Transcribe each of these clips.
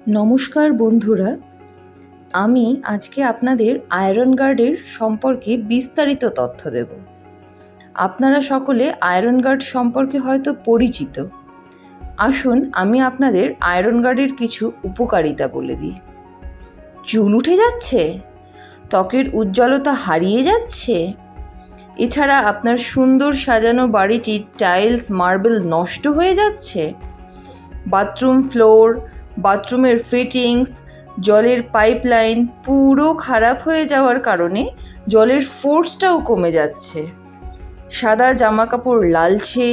নমস্কার বন্ধুরা, আমি আজকে আপনাদের আয়রন গার্ডের সম্পর্কে বিস্তারিত তথ্য দেব। আপনারা সকলে আয়রন গার্ড সম্পর্কে হয়তো পরিচিত। আসুন আমি আপনাদের আয়রন গার্ডের কিছু উপকারিতা বলে দিই। চুল উঠে যাচ্ছে? ত্বকের উজ্জ্বলতা হারিয়ে যাচ্ছে? এছাড়া আপনার সুন্দর সাজানো বাড়িটির টাইলস মার্বেল নষ্ট হয়ে যাচ্ছে? বাথরুম ফ্লোর, বাথরুমের ফিটিংস, জলের পাইপলাইন পুরো খারাপ হয়ে যাওয়ার কারণে জলের ফোর্সটাও কমে যাচ্ছে। সাদা জামা কাপড় লালছে,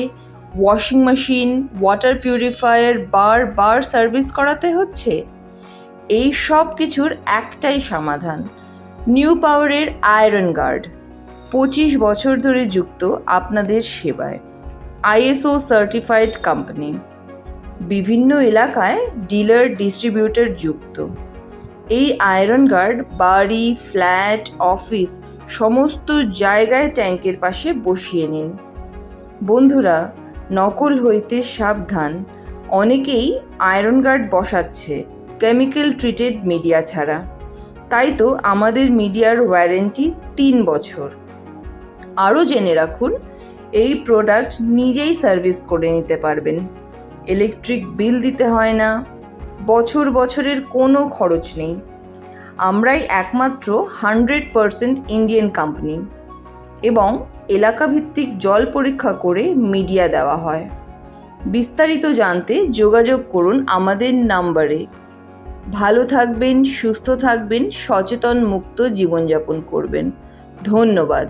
ওয়াশিং মেশিন, ওয়াটার পিউরিফায়ার বার সার্ভিস করাতে হচ্ছে। এই সব কিছুর একটাই সমাধান, নিউ পাওয়ারের আয়রন গার্ড। 25 বছর ধরে যুক্ত আপনাদের সেবায়, ISO সার্টিফাইড কোম্পানি, বিভিন্ন এলাকায় ডিলার ডিস্ট্রিবিউটর যুক্ত। এই আয়রন গার্ড বাড়ি, ফ্ল্যাট, অফিস সমস্ত জায়গায় ট্যাঙ্কের পাশে বসিয়ে নিন। বন্ধুরা, নকল হইতে সাবধান। অনেকেই আয়রন গার্ড বসাচ্ছে কেমিক্যাল ট্রিটেড মিডিয়া ছাড়া। তাই তো আমাদের মিডিয়ার ওয়ারেন্টি 3 বছর। আরও জেনে রাখুন, এই প্রোডাক্ট নিজেই সার্ভিস করে নিতে পারবেন। ইলেকট্রিক বিল দিতে হয় না, বছরের কোনো খরচ নেই। আমরাই একমাত্র 100% ইন্ডিয়ান কোম্পানি এবং এলাকাভিত্তিক জল পরীক্ষা করে মিডিয়া দেওয়া হয়। বিস্তারিত জানতে যোগাযোগ করুন আমাদের নাম্বারে। ভালো থাকবেন, সুস্থ থাকবেন, সচেতন মুক্ত জীবনযাপন করবেন। ধন্যবাদ।